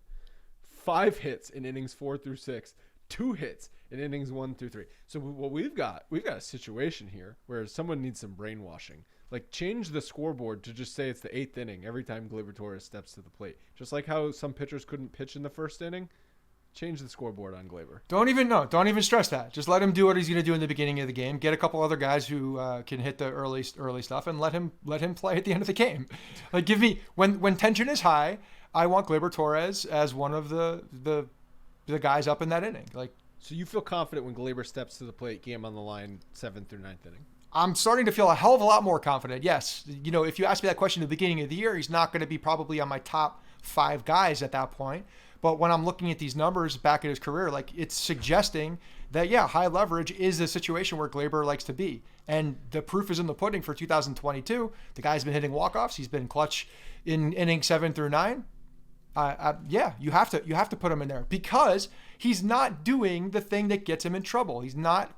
5 hits in innings 4 through 6, 2 hits in innings 1 through 3. So what we've got a situation here where someone needs some brainwashing. Like, change the scoreboard to just say it's the 8th inning every time Gleyber Torres steps to the plate. Just like how some pitchers couldn't pitch in the first inning. Change the scoreboard on Gleyber. Don't even stress that. Just let him do what he's going to do in the beginning of the game. Get a couple other guys who can hit the early stuff, and let him play at the end of the game. Like, give me when tension is high, I want Gleyber Torres as one of the guys up in that inning. Like, so you feel confident when Gleyber steps to the plate, game on the line, 7th through 9th inning? I'm starting to feel a hell of a lot more confident. Yes, if you asked me that question at the beginning of the year, he's not going to be probably on my top 5 guys at that point. But when I'm looking at these numbers back at his career, like, it's suggesting that, high leverage is a situation where Gleyber likes to be. And the proof is in the pudding for 2022. The guy's been hitting walk-offs. He's been clutch in innings 7 through 9. You have to put him in there, because he's not doing the thing that gets him in trouble. He's not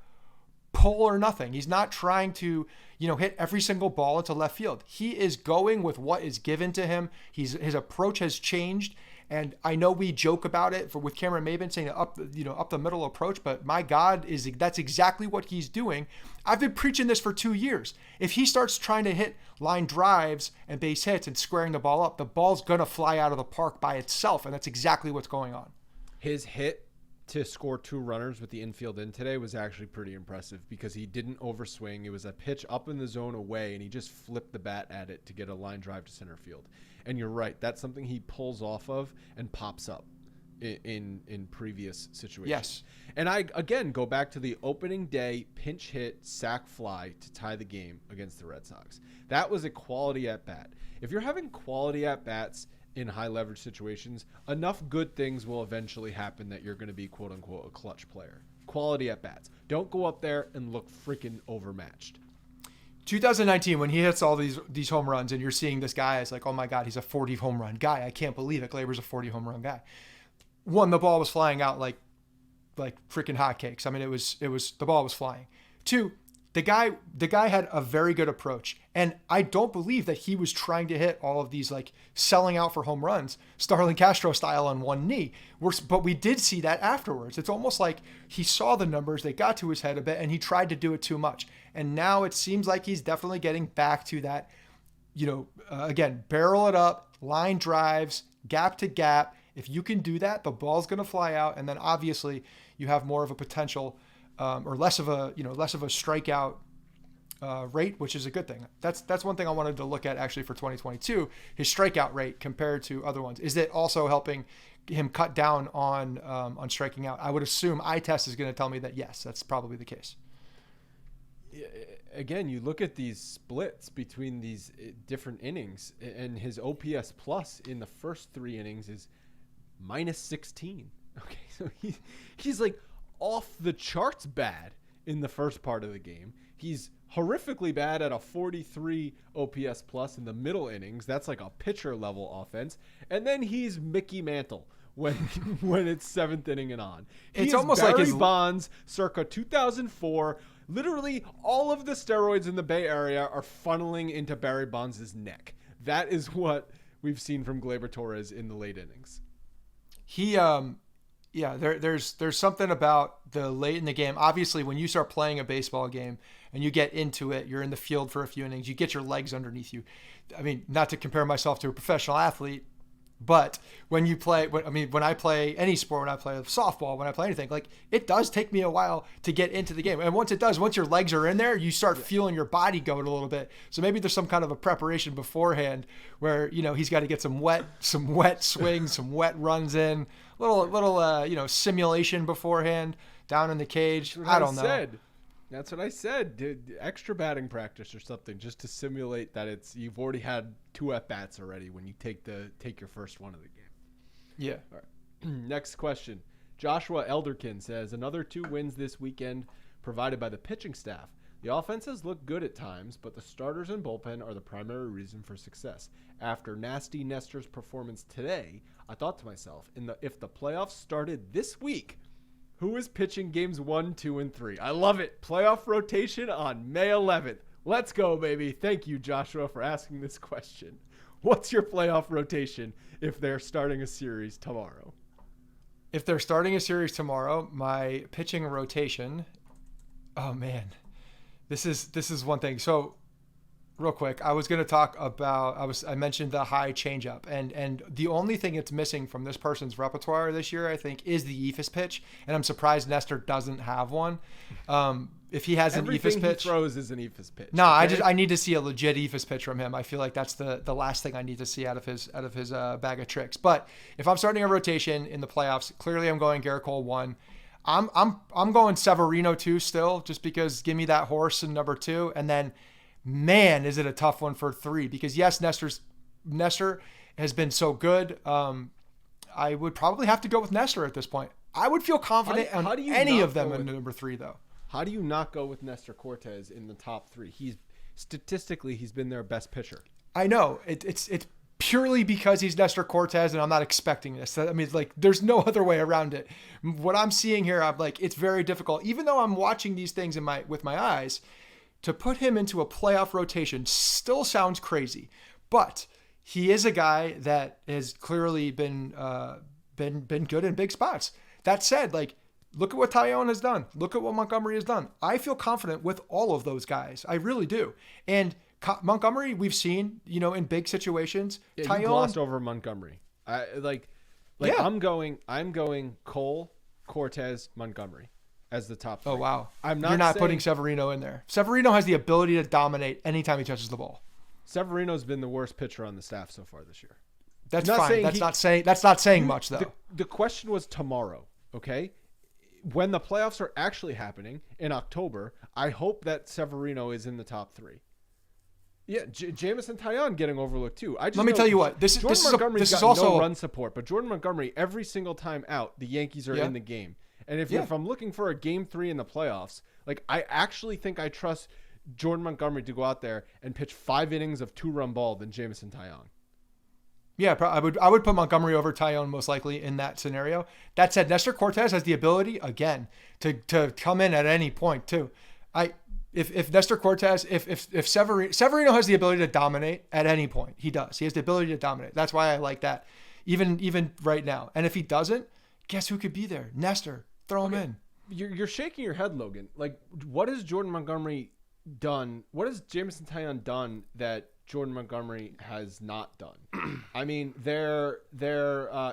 pull or nothing. He's not trying to, hit every single ball into left field. He is going with what is given to him. His approach has changed. And I know we joke about it with Cameron Maben saying up the middle approach, but my God, that's exactly what he's doing. I've been preaching this for 2 years. If he starts trying to hit line drives and base hits and squaring the ball up, the ball's going to fly out of the park by itself. And that's exactly what's going on. His hit to score 2 runners with the infield in today was actually pretty impressive, because he didn't overswing. It was a pitch up in the zone away, and he just flipped the bat at it to get a line drive to center field. And you're right, that's something he pulls off of and pops up. in previous situations. Yes. And I, again, go back to the opening day pinch hit sac fly to tie the game against the Red Sox. That was a quality at bat. If you're having quality at bats in high leverage situations, enough good things will eventually happen that you're going to be quote unquote a clutch player. Quality at bats. Don't go up there and look freaking overmatched. 2019, when he hits all these home runs and you're seeing this guy as like, oh my God, he's a 40 home run guy. I can't believe it. Gleyber's a 40 home run guy. One, the ball was flying out like freaking hotcakes. I mean, it was the ball was flying. Two, the guy had a very good approach. And I don't believe that he was trying to hit all of these like selling out for home runs, Starlin Castro style on one knee. But we did see that afterwards. It's almost like he saw the numbers, they got to his head a bit, and he tried to do it too much. And now it seems like he's definitely getting back to that, again, barrel it up, line drives, gap to gap. If you can do that, the ball's going to fly out. And then obviously you have more of a potential or less of a strikeout rate, which is a good thing. That's one thing I wanted to look at actually for 2022, his strikeout rate compared to other ones. Is it also helping him cut down on striking out? I would assume eye test is going to tell me that yes, that's probably the case. Again, you look at these splits between these different innings, and his OPS plus in the first 3 innings is -16. Okay, so he's like off the charts bad in the first part of the game. He's horrifically bad at a 43 OPS plus in the middle innings. That's like a pitcher level offense. And then he's Mickey Mantle when it's 7th inning and on. It's almost Barry like his Bonds circa 2004. Literally all of the steroids in the Bay Area are funneling into Barry Bonds' neck. That is what we've seen from Gleyber Torres in the late innings. There's something about the late in the game. Obviously, when you start playing a baseball game and you get into it, you're in the field for a few innings, you get your legs underneath you. I mean, not to compare myself to a professional athlete, but when I play any sport, when I play softball, when I play anything, like it does take me a while to get into the game. And once your legs are in there, you start feeling your body going a little bit. So maybe there's some kind of a preparation beforehand where, he's got to get some wet swings, some wet runs in, little simulation beforehand down in the cage. I don't know. That's what I said. Dude, extra batting practice or something just to simulate that you've already had 2 at-bats already when you take your first one of the game. Yeah. All right. Next question. Joshua Elderkin says, another 2 wins this weekend provided by the pitching staff. The offenses look good at times, but the starters and bullpen are the primary reason for success. After Nasty Nestor's performance today, I thought to myself, if the playoffs started this week, who is pitching games 1, 2, and 3? I love it. Playoff rotation on May 11th. Let's go, baby. Thank you, Joshua, for asking this question. What's your playoff rotation if they're starting a series tomorrow? If they're starting a series tomorrow, my pitching rotation, oh man, this is one thing. So real quick, I was going to talk about, I mentioned the high changeup, and the only thing it's missing from this person's repertoire this year, I think, is the eephus pitch, and I'm surprised Nestor doesn't have one. If he has an eephus pitch, everything he throws is an eephus pitch. No, okay? I need to see a legit eephus pitch from him. I feel like that's the last thing I need to see out of his bag of tricks. But if I'm starting a rotation in the playoffs, clearly I'm going Garrett Cole 1. I'm going Severino 2 still, just because give me that horse in number 2, and then. Man, is it a tough one for 3? Because yes, Nestor has been so good. I would probably have to go with Nestor at this point. I would feel confident on any of them in number 3, though. How do you not go with Nestor Cortes in the top 3? Statistically, he's been their best pitcher. I know it's purely because he's Nestor Cortes, and I'm not expecting this. I mean, like, there's no other way around it. What I'm seeing here, I'm like, it's very difficult. Even though I'm watching these things with my eyes. To put him into a playoff rotation still sounds crazy, but he is a guy that has clearly been good in big spots. That said, like, look at what Tyone has done. Look at what Montgomery has done. I feel confident with all of those guys. I really do. And Montgomery, we've seen, in big situations. Yeah, Tyone, you glossed over Montgomery. Yeah. I'm going Cole, Cortes, Montgomery as the top 3. Oh, wow. You're not putting Severino in there. Severino has the ability to dominate anytime he touches the ball. Severino's been the worst pitcher on the staff so far this year. That's Not fine. saying That's not saying much though. The question was tomorrow, okay? When the playoffs are actually happening in October, I hope that Severino is in the top 3. Yeah, Jamison Taillon getting overlooked too. Let me tell you what. This is also no run support, but Jordan Montgomery every single time out, the Yankees are in the game. And if I'm looking for a game 3 in the playoffs, like I actually think I trust Jordan Montgomery to go out there and pitch 5 innings of 2-run ball than Jamison Taillon. Yeah, I would put Montgomery over Taillon most likely in that scenario. That said, Nestor Cortes has the ability again to come in at any point too. If Nestor Cortes, if Severino has the ability to dominate at any point, he does. He has the ability to dominate. That's why I like that, even right now. And if he doesn't, guess who could be there? Nestor. Throw him in. You're shaking your head, Logan. Like, what has Jordan Montgomery done? What has Jamison Taillon done that Jordan Montgomery has not done? I mean, their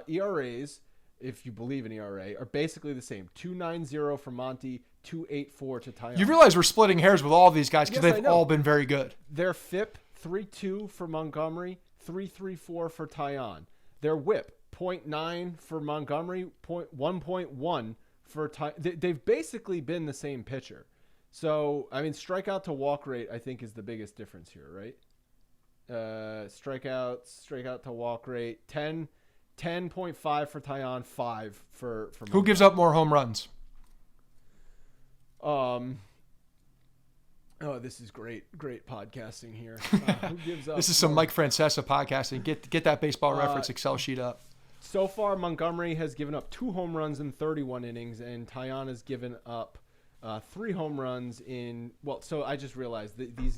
ERAs, if you believe in ERA, are basically the same. 2.90 for Monty, 2.84 to Taillon. You realize we're splitting hairs with all of these guys because Yes, they've all been very good. Their FIP, 3.2 for Montgomery, 3.34 for Taillon. Their WHIP, 0.9 for Montgomery, 1.1 for Taillon. They've basically been the same pitcher. So, I mean, strikeout to walk rate, I think, is the biggest difference here, right? Strikeout to walk rate, 10.5 for Taillon, 5 for Montgomery. Who gives up more home runs? Oh, this is great podcasting here. Who gives up? This is some Mike Francesa podcasting. Get that baseball reference Excel sheet up. So far, Montgomery has given up 2 home runs in 31 innings, and Taillon has given up 3 home runs in. Well, so I just realized that the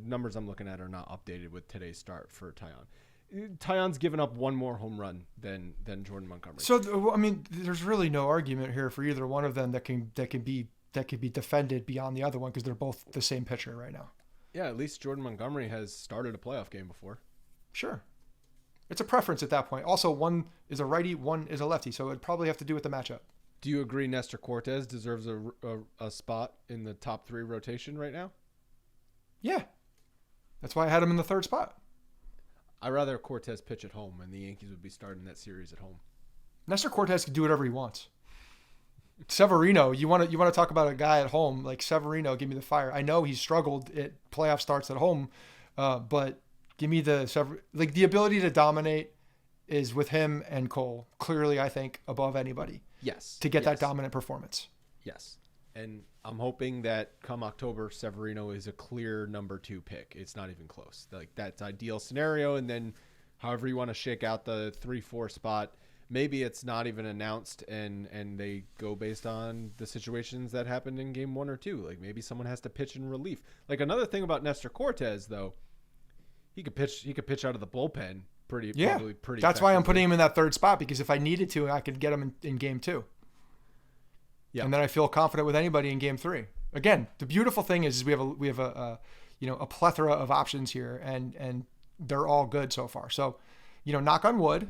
numbers I'm looking at are not updated with today's start for Taillon. Taillon's given up 1 more home run than Jordan Montgomery. So I mean, there's really no argument here for either one of them that can be defended beyond the other one because they're both the same pitcher right now. Yeah, at least Jordan Montgomery has started a playoff game before. Sure. It's a preference at that point. Also, one is a righty, one is a lefty, so it'd probably have to do with the matchup. Do you agree Nestor Cortes deserves a spot in the top 3 rotation right now? Yeah. That's why I had him in the 3rd spot. I'd rather Cortes pitch at home, and the Yankees would be starting that series at home. Nestor Cortes can do whatever he wants. Severino, you want to talk about a guy at home like Severino? Give me the fire. I know he struggled at playoff starts at home, but give me the ability to dominate is with him and Cole. Clearly, I think above anybody. Yes. To get that dominant performance. Yes, and I'm hoping that come October, Severino is a clear number 2 pick. It's not even close. Like that's ideal scenario, and then however you want to shake out the 3-4 spot. Maybe it's not even announced and they go based on the situations that happened in game 1 or 2. Like maybe someone has to pitch in relief. Like another thing about Nestor Cortes though, he could pitch out of the bullpen pretty. That's why I'm putting him in that 3rd spot, because if I needed to, I could get him in game 2. Yeah. And then I feel confident with anybody in game 3. Again, the beautiful thing is we have a plethora of options here and they're all good so far. So, knock on wood,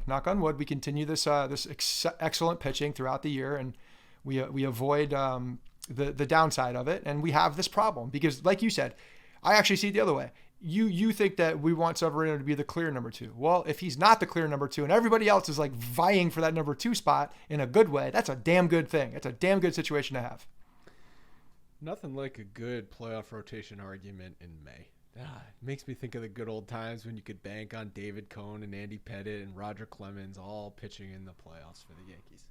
we continue this excellent pitching throughout the year, and we avoid the downside of it, and we have this problem because, like you said, I actually see it the other way. You think that we want Severino to be the clear number 2. Well, if he's not the clear number 2 and everybody else is like vying for that number 2 spot in a good way, that's a damn good thing. It's a damn good situation to have. Nothing like a good playoff rotation argument in May. It makes me think of the good old times when you could bank on David Cohn and Andy Pettit and Roger Clemens all pitching in the playoffs for the Yankees.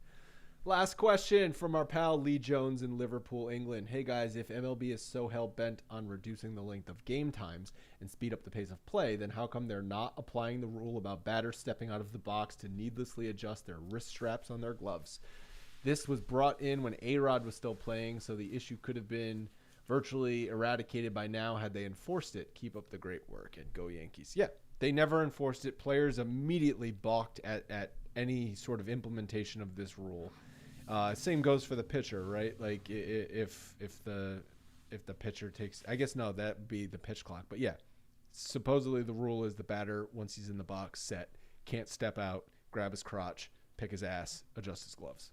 Last question from our pal Lee Jones in Liverpool, England. Hey guys, if MLB is so hell-bent on reducing the length of game times and speed up the pace of play, then how come they're not applying the rule about batters stepping out of the box to needlessly adjust their wrist straps on their gloves? This was brought in when A-Rod was still playing, so the issue could have been virtually eradicated by now had they enforced it. Keep up the great work and go Yankees. Yeah, they never enforced it. Players immediately balked at any sort of implementation of this rule. Same goes for the pitcher, right? Like if the pitcher takes, I guess no, that'd be the pitch clock. But yeah, supposedly the rule is the batter, once he's in the box, set, can't step out, grab his crotch, pick his ass, adjust his gloves.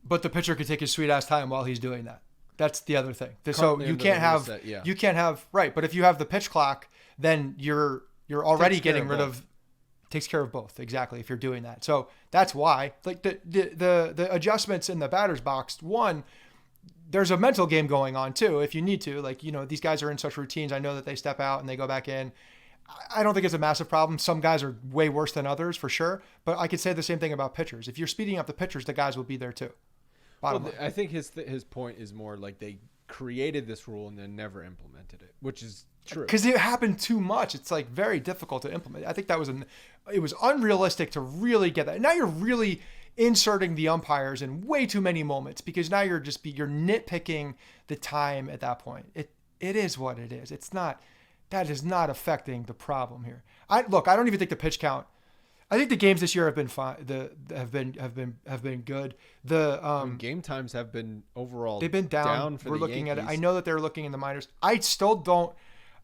But the pitcher could take his sweet ass time while he's doing that. That's the other thing. So you can't have right. But if you have the pitch clock, then you're already getting rid of takes care of both. Exactly. If you're doing that. So that's why like the adjustments in the batter's box, one, there's a mental game going on too. If you need to, like, these guys are in such routines. I know that they step out and they go back in. I don't think it's a massive problem. Some guys are way worse than others for sure. But I could say the same thing about pitchers. If you're speeding up the pitchers, the guys will be there too. I think his point is more like they created this rule and then never implemented it, which is true. Because it happened too much. It's like very difficult to implement. I think that it was unrealistic to really get that. Now you're really inserting the umpires in way too many moments because now you're nitpicking the time at that point. It is what it is. That is not affecting the problem here. I don't even think the pitch count. I think the games this year have been fine. Have been good. Game times have been overall. They've been down. For We're the looking Yankees. at it. I know that they're looking in the minors. I still don't,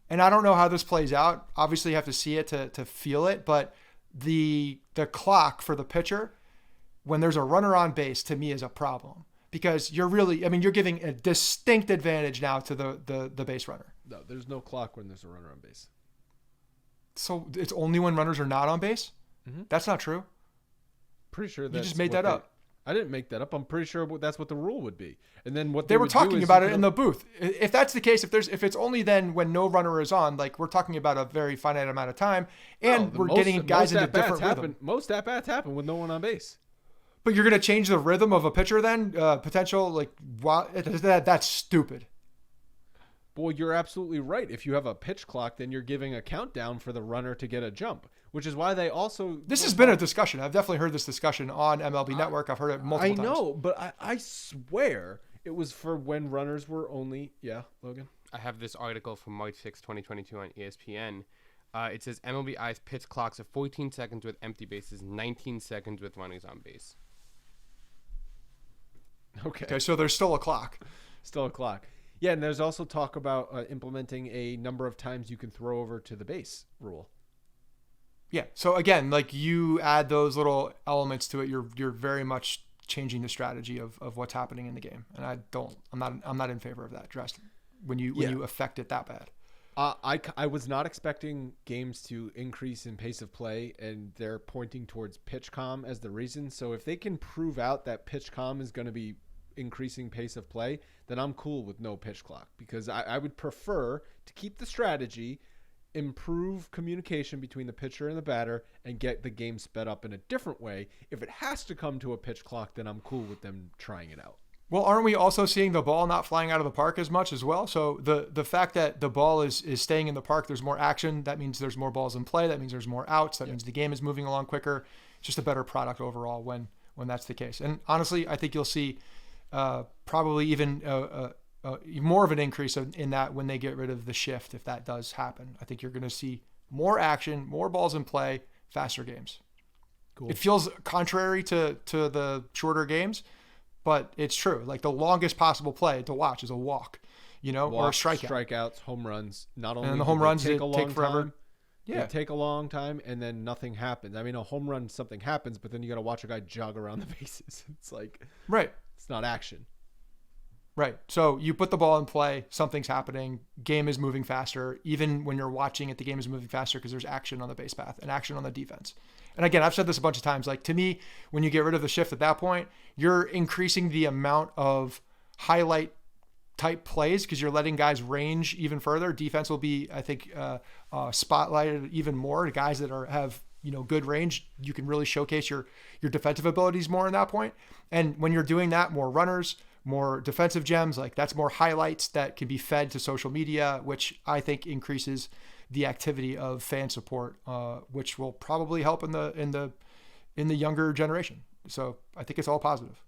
and I don't know how this plays out. Obviously, you have to see it to feel it. But the clock for the pitcher, when there's a runner on base, to me is a problem because you're giving a distinct advantage now to the base runner. No, there's no clock when there's a runner on base. So it's only when runners are not on base? Mm-hmm. That's not true. Pretty sure You that's just made that up. I didn't make that up. I'm pretty sure that's what the rule would be. And then what they were talking about it in the booth. If that's the case, if it's only then when no runner is on, like we're talking about a very finite amount of time, and we're getting guys into different rhythm. Most at-bats happen with no one on base. But you're going to change the rhythm of a pitcher then? Potential, like, wow, that's stupid. Well, you're absolutely right. If you have a pitch clock, then you're giving a countdown for the runner to get a jump, which is why they also... This has been a discussion. I've definitely heard this discussion on MLB Network. I've heard it multiple times. I know, but I swear it was for when runners were only... Yeah, Logan? I have this article from March 6, 2022 on ESPN. It says MLB eyes pitch clocks of 14 seconds with empty bases, 19 seconds with runners on base. Okay, so there's still a clock. Still a clock. Yeah, and there's also talk about implementing a number of times you can throw over to the base rule. Yeah. So again, like you add those little elements to it, you're very much changing the strategy of what's happening in the game. And I'm not in favor of that dressed when you affect it that bad. I was not expecting games to increase in pace of play, and they're pointing towards pitch calm as the reason. So if they can prove out that pitch calm is going to be increasing pace of play, then I'm cool with no pitch clock, because I would prefer to keep the strategy, improve communication between the pitcher and the batter, and get the game sped up in a different way. If it has to come to a pitch clock, then I'm cool with them trying it out. Well, aren't we also seeing the ball not flying out of the park as much as well? So the fact that the ball is staying in the park, there's more action. That means there's more balls in play. That means there's more outs. That means the game is moving along quicker. It's just a better product overall when that's the case. And honestly, I think you'll see probably even more of an increase in that when they get rid of the shift, if that does happen. I think you're going to see more action, more balls in play, faster games. Cool. It feels contrary to the shorter games, but it's true. Like the longest possible play to watch is a walk, or a strikeout. Strikeouts, home runs. Not only and the home runs take forever. Time, yeah, they take a long time, and then nothing happens. I mean, a home run, something happens, but then you got to watch a guy jog around the bases. It's like right. It's not action. Right. So you put the ball in play, something's happening, game is moving faster. Even when you're watching it, the game is moving faster because there's action on the base path and action on the defense. And again, I've said this a bunch of times, like to me, when you get rid of the shift at that point, you're increasing the amount of highlight type plays because you're letting guys range even further. Defense will be, I think, spotlighted even more. The guys that have good range, you can really showcase your defensive abilities more in that point. And when you're doing that, more runners, more defensive gems, like that's more highlights that can be fed to social media, which I think increases the activity of fan support, which will probably help in the younger generation. So I think it's all positive.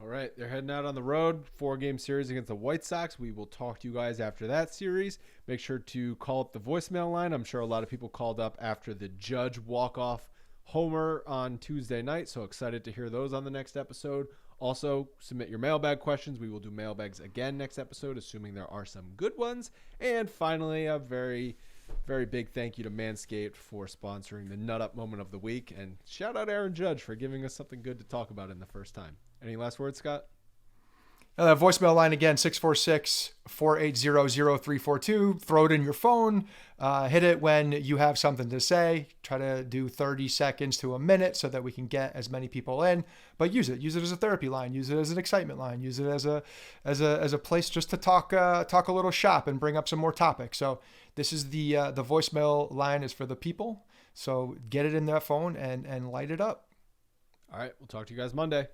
All right, they're heading out on the road, 4-game series against the White Sox. We will talk to you guys after that series. Make sure to call up the voicemail line. I'm sure a lot of people called up after the Judge walk-off homer on Tuesday night, so excited to hear those on the next episode. Also, submit your mailbag questions. We will do mailbags again next episode, assuming there are some good ones. And finally, a very, very big thank you to Manscaped for sponsoring the Nut Up Moment of the Week. And shout out Aaron Judge for giving us something good to talk about in the first time. Any last words, Scott? Voicemail line again, 646-480-0342. Throw it in your phone. Hit it when you have something to say. Try to do 30 seconds to a minute so that we can get as many people in. But use it. Use it as a therapy line. Use it as an excitement line. Use it as a place just to talk a little shop and bring up some more topics. So this is the voicemail line is for the people. So get it in that phone and light it up. All right. We'll talk to you guys Monday.